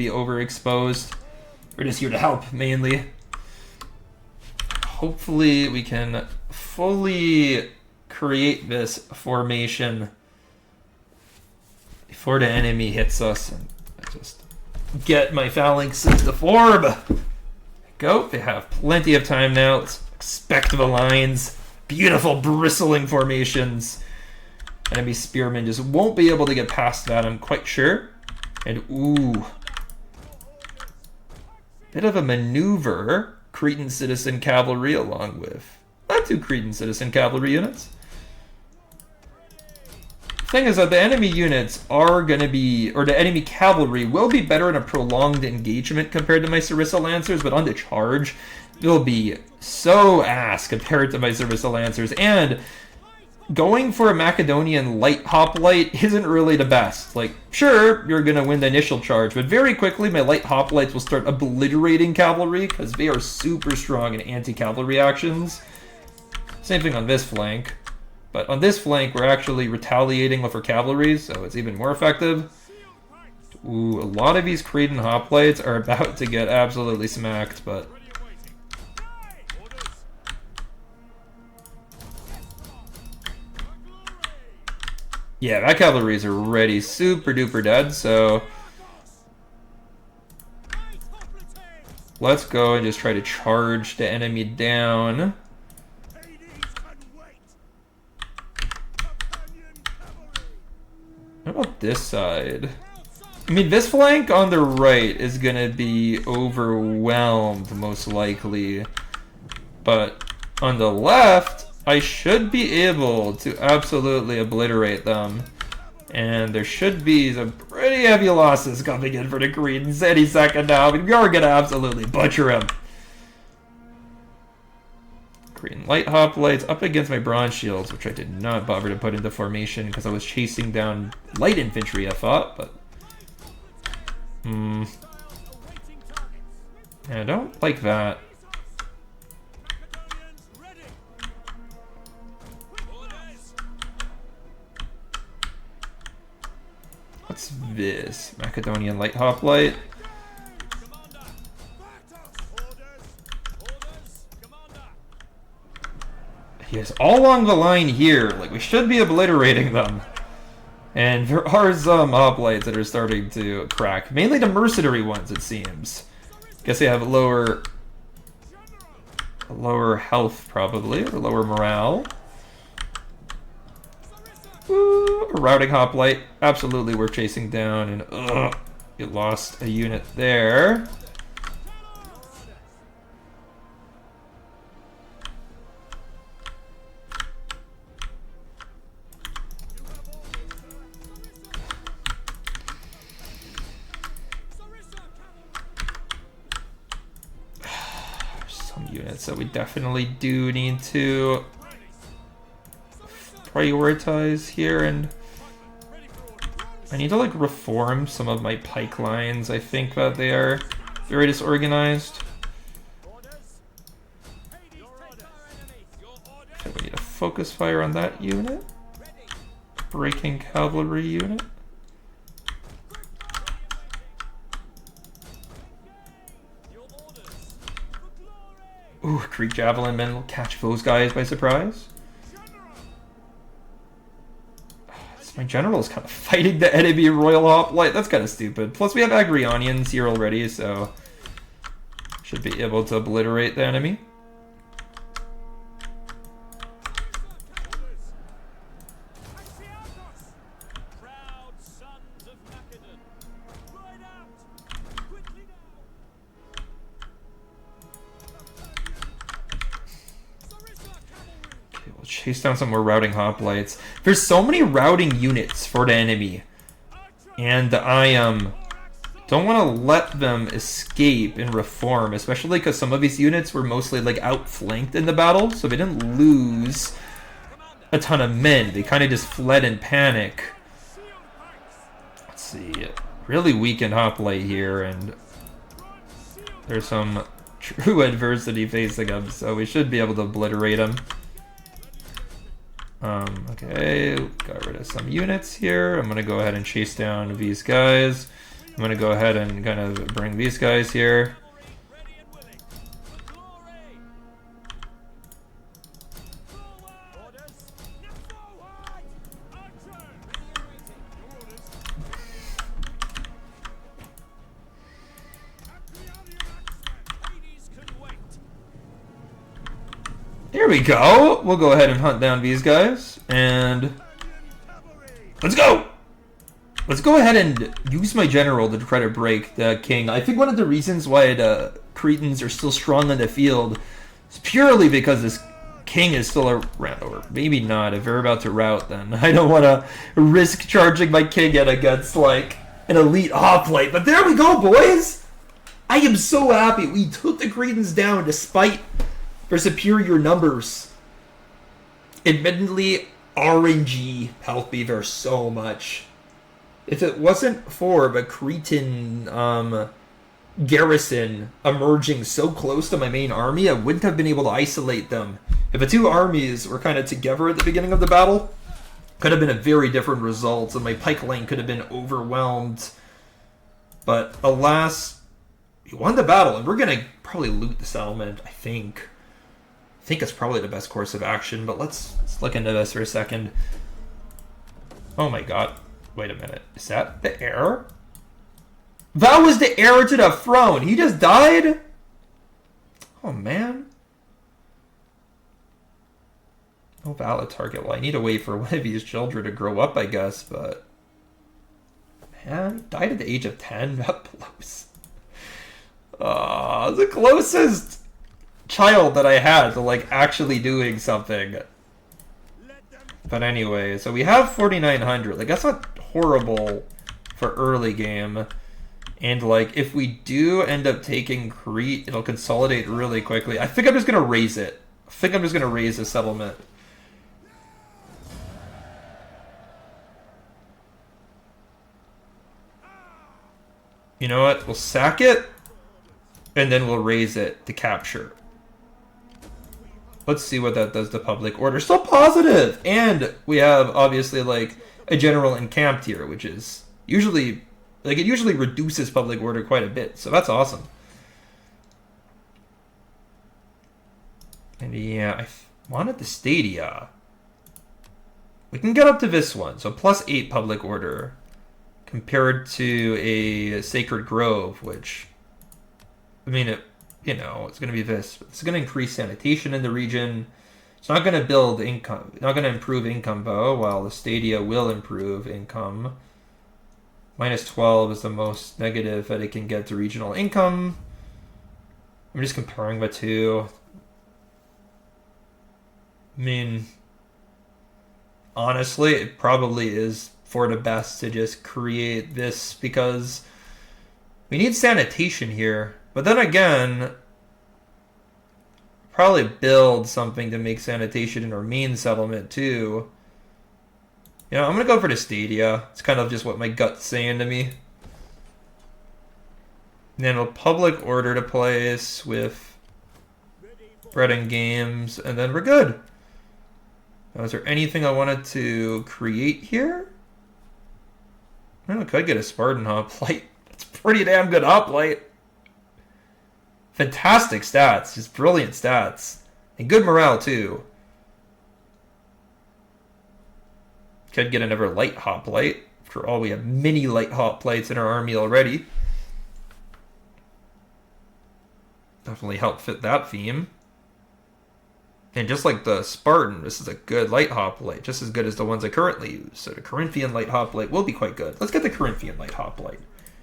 overexposed. We're just here to help, mainly. Hopefully we can fully create this formation before the enemy hits us, and just get my phalanxes to form. There we go. They have plenty of time now. Let's expect the lines. Beautiful bristling formations. Enemy spearmen just won't be able to get past that, I'm quite sure. And ooh, bit of a maneuver. Cretan citizen cavalry along with not two Cretan citizen cavalry units. thing is that the enemy units are going to be, or the enemy cavalry will be better in a prolonged engagement compared to my Sarissa Lancers, but on the charge, they'll be so ass compared to my Sarissa Lancers, and going for a Macedonian light hoplite isn't really the best. Like, sure, you're going to win the initial charge, but very quickly my light hoplites will start obliterating cavalry because they are super strong in anti-cavalry actions. Same thing on this flank. But on this flank, we're actually retaliating with our cavalry, so it's even more effective. Ooh, a lot of these Cretan hoplites are about to get absolutely smacked, but... yeah, that cavalry is already super duper dead, so... let's go and just try to charge the enemy down. What about this side? I mean, this flank on the right is gonna be overwhelmed, most likely. But on the left, I should be able to absolutely obliterate them. And there should be some pretty heavy losses coming in for the Cretans any second now. I mean, we are gonna absolutely butcher them. Cretan light hoplites up against my bronze shields, which I did not bother to put into formation because I was chasing down light infantry, I thought, but... yeah, I don't like that. What's this? Macedonian light hoplite? Yes, all along the line here, like, we should be obliterating them. And there are some hoplites that are starting to crack. Mainly the mercenary ones, it seems. Guess they have lower health, probably, or lower morale. Ooh, a routing hoplite. Absolutely worth chasing down, and ugh, you lost a unit there. So we definitely do need to prioritize here, and I need to like reform some of my pike lines. I think that they are very disorganized. Okay, we need a focus fire on that unit. Breaking cavalry unit. Ooh, Greek Javelin men will catch those guys by surprise. My general is kind of fighting the enemy Royal Hoplite. That's kind of stupid. Plus we have Agrionians here already, so should be able to obliterate the enemy. Chase down some more routing hoplites. There's so many routing units for the enemy, and I don't want to let them escape and reform, especially because some of these units were mostly like outflanked in the battle, so they didn't lose a ton of men. They kind of just fled in panic. Let's see, really weakened hoplite here, and there's some true adversity facing them, so we should be able to obliterate them. Okay, got rid of some units here. I'm gonna go ahead and chase down these guys. I'm gonna go ahead and kind of bring these guys here. Here we go. We'll go ahead and hunt down these guys, and let's go. Let's go ahead and use my general to try to break the king. I think one of the reasons why the Cretans are still strong on the field is purely because this king is still around, or maybe not. If we're about to rout, then I don't want to risk charging my king at against like an elite hoplite. But there we go, boys. I am so happy we took the Cretans down despite their superior numbers. Admittedly, RNG helped me there so much. If it wasn't for the Cretan garrison emerging so close to my main army, I wouldn't have been able to isolate them. If the two armies were kind of together at the beginning of the battle, could have been a very different result, and my pike line could have been overwhelmed. But alas, we won the battle, and we're going to probably loot the settlement, I think. I think it's probably the best course of action, but let's look into this for a second. Oh my god. Wait a minute. Is that the heir? That was the heir to the throne. He just died? Oh, man. No valid target. Well, I need to wait for one of these children to grow up, I guess, but... Man, he died at the age of 10? That blows. The closest child that I had to, like, actually doing something. But anyway, so we have 4,900. Like, that's not horrible for early game. And, like, if we do end up taking Crete, it'll consolidate really quickly. I think I'm just going to raise it. I think I'm just going to raise the settlement. You know what? We'll sack it, and then we'll raise it to capture. Let's see what that does to public order. Still positive! And we have, obviously, like, a general encamped here, which is usually... Like, it usually reduces public order quite a bit, so that's awesome. And yeah, I wanted the Stadia. We can get up to this one, so +8 public order. Compared to a Sacred Grove, which... I mean, you know, it's going to be this. It's going to increase sanitation in the region. It's not going to build income, not going to improve income, though, while the Stadia will improve income. -12 is the most negative that it can get to regional income. I'm just comparing the two. I mean, honestly, it probably is for the best to just create this because we need sanitation here. But then again, probably build something to make sanitation in our main settlement too. You know, I'm going to go for the Stadia. It's kind of just what my gut's saying to me. And then we'll public order to place with bread and games, and then we're good. Now, is there anything I wanted to create here? I could get a Spartan hoplite. That's pretty damn good hoplite. Fantastic stats. Just brilliant stats. And good morale, too. Could get another light hoplite. After all, we have many light hoplites in our army already. Definitely help fit that theme. And just like the Spartan, this is a good light hoplite. Just as good as the ones I currently use. So the Corinthian light hoplite will be quite good. Let's get the Corinthian light hoplite.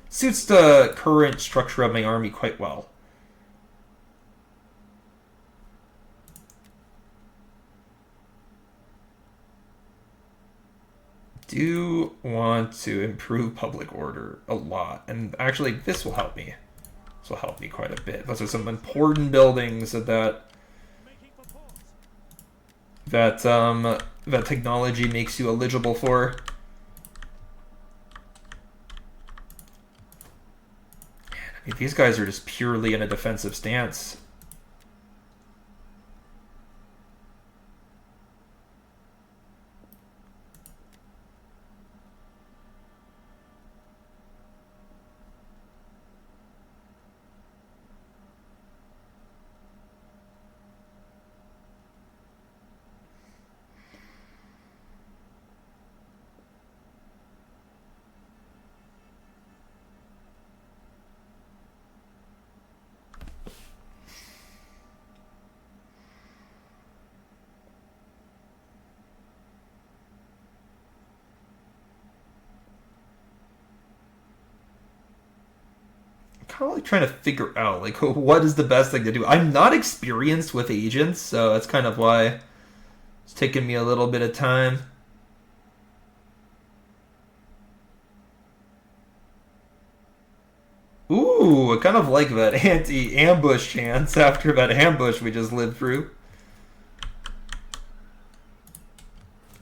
Suits the current structure of my army quite well. Do want to improve public order a lot, and actually this will help me. This will help me quite a bit. Those are some important buildings that technology makes you eligible for. Man, I mean, these guys are just purely in a defensive stance. kind of like trying to figure out like what is the best thing to do. I'm not experienced with agents, so that's kind of why it's taking me a little bit of time. Ooh, I kind of like that anti-ambush chance after that ambush we just lived through.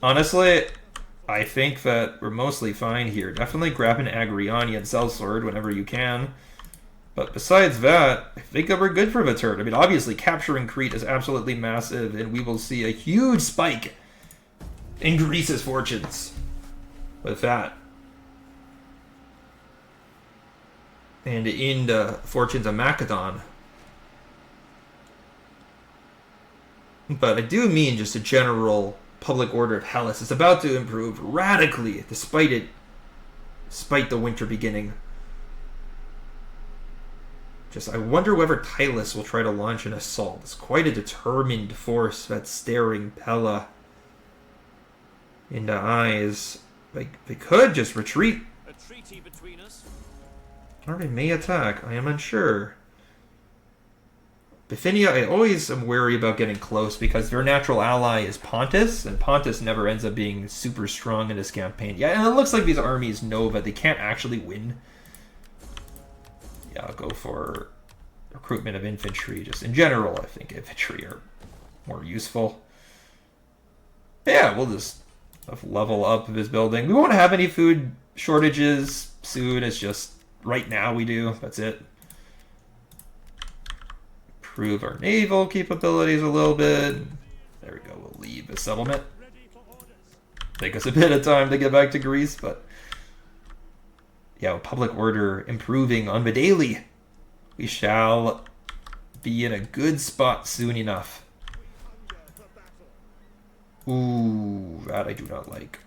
Honestly, I think that we're mostly fine here. Definitely grab an Agrianian sellsword whenever you can. But besides that, I think that we're good for the turn. I mean, obviously, capturing Crete is absolutely massive, and we will see a huge spike in Greece's fortunes with that. And in the fortunes of Macedon. But I do mean just a general public order of Hellas is about to improve radically, despite the winter beginning. I wonder whether Titus will try to launch an assault. It's quite a determined force that's staring Pella in the eyes. They could just retreat. A treaty between us. Or they may attack. I am unsure. Bithynia, I always am wary about getting close because their natural ally is Pontus, and Pontus never ends up being super strong in this campaign. Yeah, and it looks like these armies know that they can't actually win. Yeah, I'll go for recruitment of infantry. Just in general, I think infantry are more useful. Yeah, we'll just level up this building. We won't have any food shortages soon. It's just right now we do. That's it. Improve our naval capabilities a little bit. There we go. We'll leave the settlement. Take us a bit of time to get back to Greece, but yeah, with public order improving on the daily, we shall be in a good spot soon enough. Ooh, that I do not like.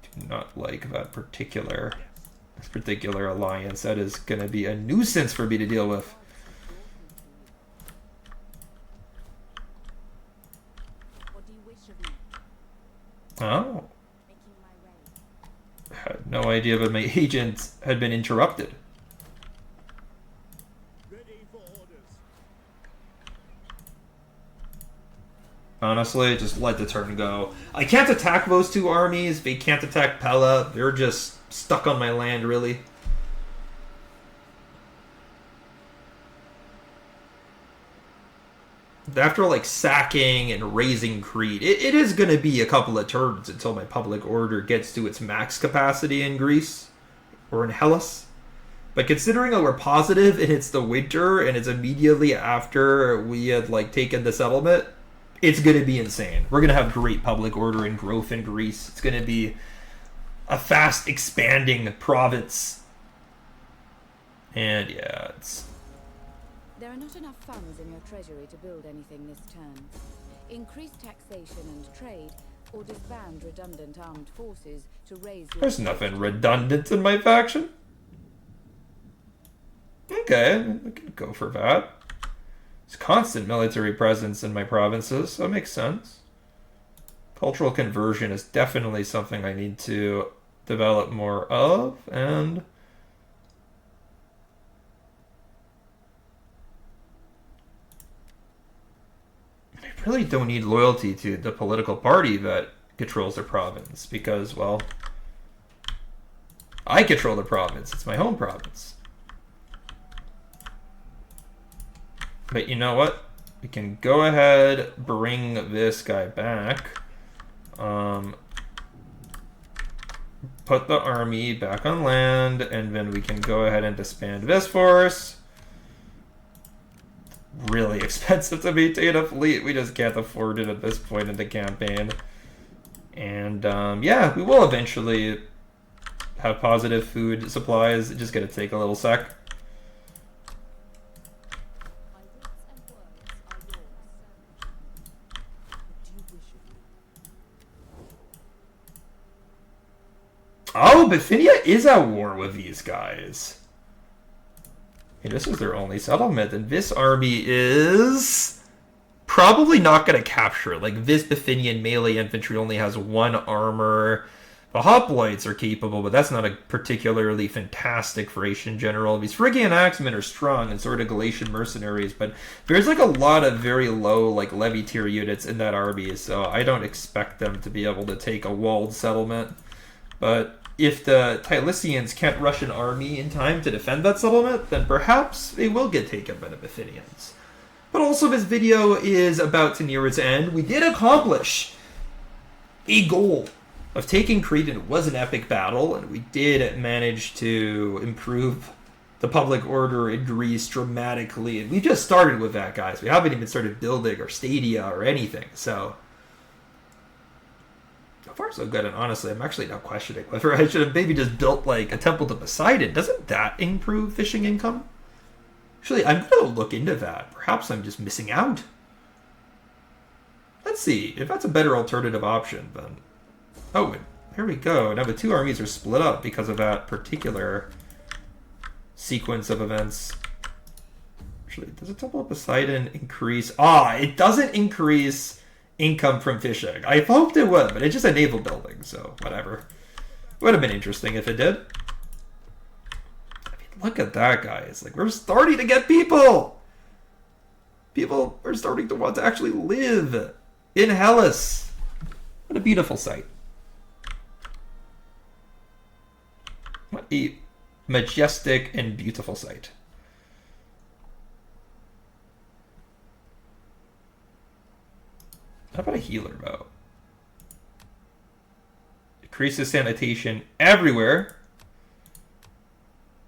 Do not like that particular alliance. That is going to be a nuisance for me to deal with. Oh. I had no idea that my agent had been interrupted. Honestly, just let the turn go. I can't attack those two armies. They can't attack Pella. They're just stuck on my land, really. After like sacking and raising Crete, it is going to be a couple of turns until my public order gets to its max capacity in Greece or in Hellas. But considering that we're positive and it's the winter and it's immediately after we had like taken the settlement, it's going to be insane. We're going to have great public order and growth in Greece. It's going to be a fast expanding province. And yeah, it's... There are not enough funds in your treasury to build anything this turn. Increase taxation and trade, or disband redundant armed forces to raise... There's nothing redundant in my faction. Okay, we can go for that. There's constant military presence in my provinces, so that makes sense. Cultural conversion is definitely something I need to develop more of, and... I really don't need loyalty to the political party that controls the province, because, well, I control the province. It's my home province. But you know what? We can go ahead, bring this guy back. Put the army back on land, and then we can go ahead and disband this force. Really expensive to maintain a fleet. We just can't afford it at this point in the campaign. And yeah, we will eventually have positive food supplies. It's just going to take a little sec. Oh, Bithynia is at war with these guys. Hey, this is their only settlement, and this army is probably not going to capture it. Like, this Bithynian melee infantry only has 1 armor. The hoplites are capable, but that's not a particularly fantastic Thracian general. These Phrygian axemen are strong and sort of Galatian mercenaries, but there's like a lot of very low like levy tier units in that army, so I don't expect them to be able to take a walled settlement. But if the Tylicians can't rush an army in time to defend that settlement, then perhaps they will get taken by the Bithynians. But also this video is about to near its end. We did accomplish a goal of taking Crete, and it was an epic battle, and we did manage to improve the public order in Greece dramatically. And we just started with that, guys. We haven't even started building or stadia or anything, so far so good. And honestly, I'm actually now questioning whether I should have maybe just built like a temple to Poseidon. Doesn't that improve fishing income? Actually, I'm gonna look into that. Perhaps I'm just missing out. Let's see if that's a better alternative option. Then, oh, here we go. Now the two armies are split up because of that particular sequence of events. Actually, does a temple of Poseidon increase? It doesn't increase income from fishing. I hoped it would, but it's just a naval building, so whatever. Would have been interesting if it did. I mean, look at that, guys. Like, we're starting to get people! People are starting to want to actually live in Hellas. What a beautiful sight. What a majestic and beautiful sight. How about a healer, though? Decreases sanitation everywhere.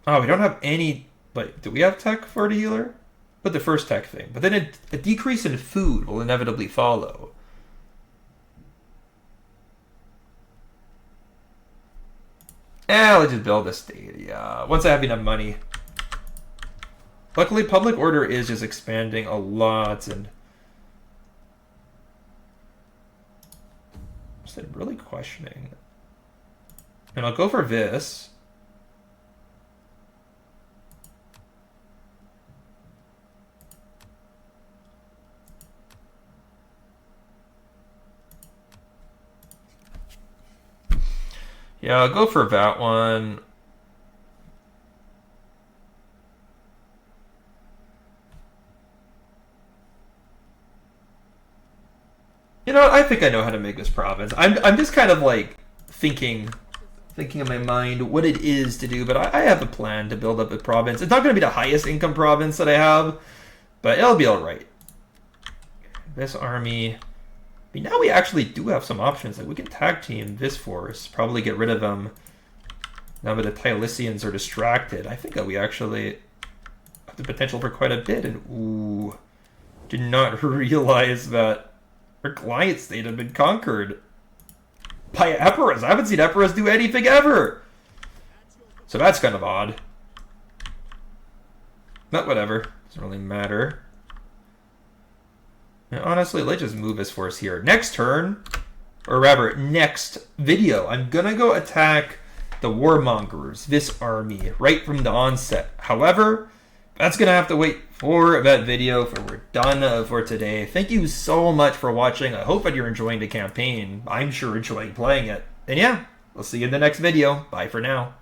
Oh, we don't have any... Like, do we have tech for the healer? But the first tech thing. But then a decrease in food will inevitably follow. Let's just build a stadia. Once I have enough money. Luckily, public order is just expanding a lot, and I'm really questioning. And I'll go for this. Yeah, I'll go for that one. You know what? I think I know how to make this province. I'm just kind of like thinking in my mind what it is to do, but I have a plan to build up a province. It's not going to be the highest income province that I have, but it'll be all right. This army. I mean, now we actually do have some options. Like, we can tag team this force, probably get rid of them. Now that the Tylicians are distracted, I think that we actually have the potential for quite a bit. And ooh, did not realize that our client state had been conquered by Epirus. I haven't seen Epirus do anything ever. So that's kind of odd. But whatever. Doesn't really matter. And honestly, let's just move this force here. Next turn, or rather, next video, I'm going to go attack the Warmongers, this army, right from the onset. However, that's going to have to wait for that video, for we're done for today. Thank you so much for watching. I hope that you're enjoying the campaign. I'm sure enjoying playing it. And yeah, we'll see you in the next video. Bye for now.